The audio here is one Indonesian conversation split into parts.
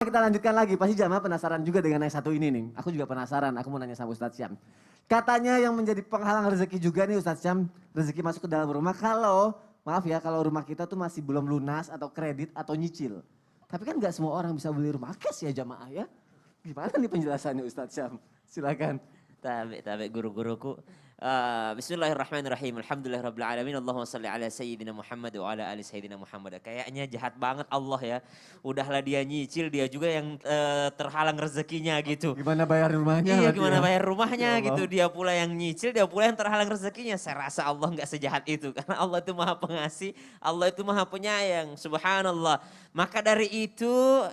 Kita lanjutkan lagi, pasti jamaah penasaran juga dengan yang satu ini nih. Aku juga penasaran, aku mau nanya sama Ustadz Syam. Katanya yang menjadi penghalang rezeki juga nih Ustadz Syam, rezeki masuk ke dalam rumah kalau, maaf ya, kalau rumah kita tuh masih belum lunas atau kredit atau nyicil. Tapi kan nggak semua orang bisa beli rumah cash ya jamaah ya. Gimana nih penjelasannya Ustadz Syam? Silakan. Tabe guru-guruku. Bismillahirrahmanirrahim. Alhamdulillahirabbil alamin. Allahumma shalli ala sayyidina Muhammad wa ala ali sayyidina Muhammad. Kayaknya jahat banget Allah ya. Udahlah dia nyicil, dia juga yang terhalang rezekinya gitu. Gimana bayar rumahnya? Iya, berarti gimana ya? bayar Ya rumahnya Allah. gitu. Dia pula yang nyicil, dia pula yang terhalang rezekinya. Saya rasa Allah nggak sejahat itu. Karena Allah itu maha pengasih, Allah itu maha penyayang. Subhanallah. Maka dari itu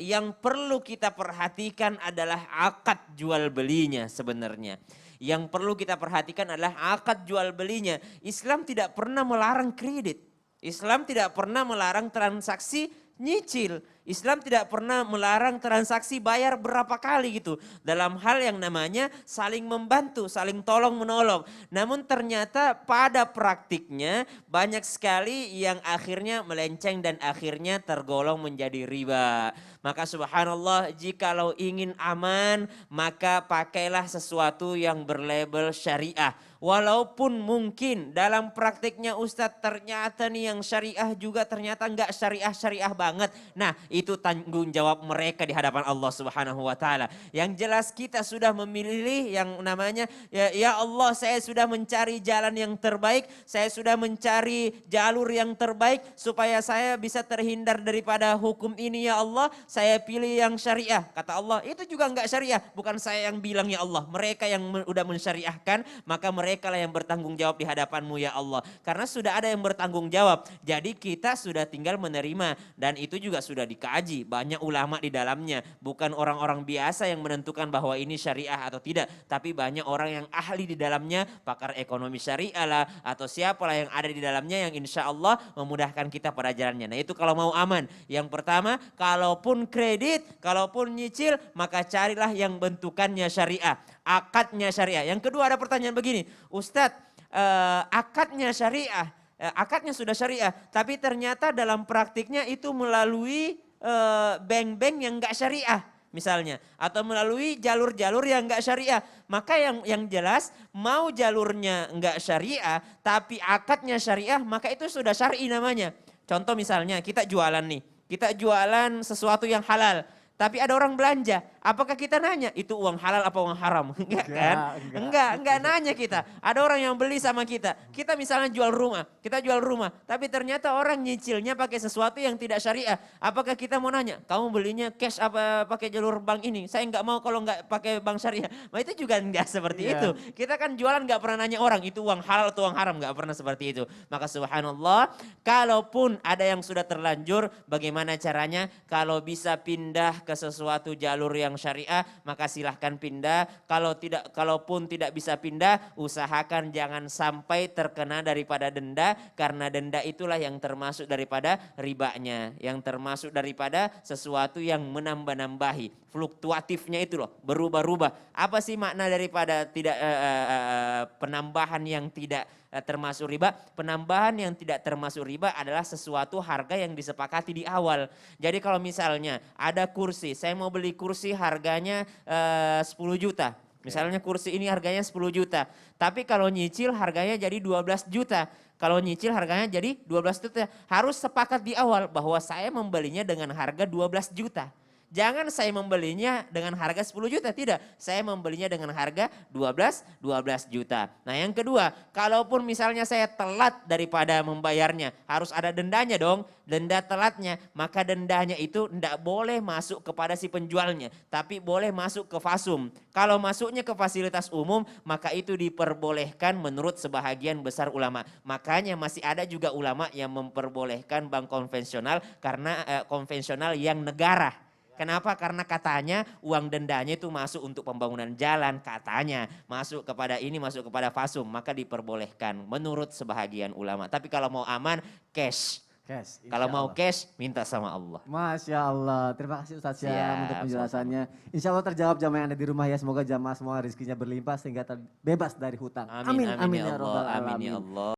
yang perlu kita perhatikan adalah akad jual belinya sebenarnya. Yang perlu kita perhatikan adalah akad jual belinya. Islam tidak pernah melarang kredit. Islam tidak pernah melarang transaksi nyicil. Islam tidak pernah melarang transaksi bayar berapa kali gitu. Dalam hal yang namanya saling membantu, saling tolong menolong. Namun ternyata pada praktiknya banyak sekali yang akhirnya melenceng dan akhirnya tergolong menjadi riba. Maka subhanallah, jikalau ingin aman maka pakailah sesuatu yang berlabel syariah. Walaupun mungkin dalam praktiknya Ustadz ternyata nih yang syariah juga ternyata enggak syariah-syariah banget. Nah, itu tanggung jawab mereka di hadapan Allah Subhanahu wa taala. Yang jelas kita sudah memilih yang namanya ya Allah, saya sudah mencari jalan yang terbaik, saya sudah mencari jalur yang terbaik supaya saya bisa terhindar daripada hukum ini ya Allah, saya pilih yang syariah. Kata Allah, itu juga enggak syariah, bukan saya yang bilang ya Allah. Mereka yang udah mensyariahkan, maka mereka lah yang bertanggung jawab di hadapanmu ya Allah. Karena sudah ada yang bertanggung jawab. Jadi kita sudah tinggal menerima dan itu juga sudah dikaji. Banyak ulama di dalamnya. Bukan orang-orang biasa yang menentukan bahwa ini syariah atau tidak. Tapi banyak orang yang ahli di dalamnya. Pakar ekonomi syariah lah. Atau siapalah yang ada di dalamnya yang insya Allah memudahkan kita pada jalannya. Nah itu kalau mau aman. Yang pertama, kalaupun kredit, kalaupun nyicil, maka carilah yang bentukannya syariah. Akadnya syariah. Yang kedua ada pertanyaan begini, Ustadz, akadnya syariah, akadnya sudah syariah, tapi ternyata dalam praktiknya itu melalui bank-bank yang enggak syariah misalnya, atau melalui jalur-jalur yang enggak syariah. Maka yang jelas mau jalurnya enggak syariah tapi akadnya syariah, maka itu sudah syar'i namanya. Contoh misalnya kita jualan nih, kita jualan sesuatu yang halal. Tapi ada orang belanja, apakah kita nanya itu uang halal apa uang haram? Enggak kan? Enggak nanya kita. Ada orang yang beli sama kita. Kita misalnya jual rumah, tapi ternyata orang nyicilnya pakai sesuatu yang tidak syariah. Apakah kita mau nanya, kamu belinya cash apa pakai jalur bank ini? Saya enggak mau kalau enggak pakai bank syariah. Nah itu juga enggak seperti itu. Kita kan jualan enggak pernah nanya orang itu uang halal atau uang haram, enggak pernah seperti itu. Maka subhanallah, kalaupun ada yang sudah terlanjur, bagaimana caranya? Kalau bisa pindah ke sesuatu jalur yang syariah, maka silahkan pindah. Kalaupun tidak bisa pindah, usahakan jangan sampai terkena daripada denda, karena denda itulah yang termasuk daripada ribanya, yang termasuk daripada sesuatu yang menambah-nambahi. Fluktuatifnya itu loh, berubah-ubah. Apa sih makna daripada tidak penambahan yang tidak termasuk riba? Penambahan yang tidak termasuk riba adalah sesuatu harga yang disepakati di awal. Jadi kalau misalnya ada kursi, saya mau beli kursi harganya 10 juta. Misalnya kursi ini harganya 10 juta. Tapi kalau nyicil harganya jadi 12 juta. Kalau nyicil harganya jadi 12 juta. Harus sepakat di awal bahwa saya membelinya dengan harga 12 juta. Jangan saya membelinya dengan harga 10 juta, tidak. Saya membelinya dengan harga 12 juta. Nah yang kedua, kalaupun misalnya saya telat daripada membayarnya, harus ada dendanya dong, denda telatnya. Maka dendanya itu tidak boleh masuk kepada si penjualnya, tapi boleh masuk ke fasum. Kalau masuknya ke fasilitas umum, maka itu diperbolehkan menurut sebahagian besar ulama. Makanya masih ada juga ulama yang memperbolehkan bank konvensional karena konvensional yang negara. Kenapa? Karena katanya uang dendanya itu masuk untuk pembangunan jalan, katanya masuk kepada ini, masuk kepada fasum, maka diperbolehkan menurut sebahagian ulama. Tapi kalau mau aman, cash. Kalau mau cash, minta sama Allah. Masya Allah, terima kasih Ustadz Syam untuk Siap, penjelasannya. Insya Allah terjawab jamaah yang ada di rumah ya, semoga jamaah semua rezekinya berlimpah sehingga terbebas dari hutang. Amin, amin, Amin ya ya Allah, robbal amin ya alamin. Allah.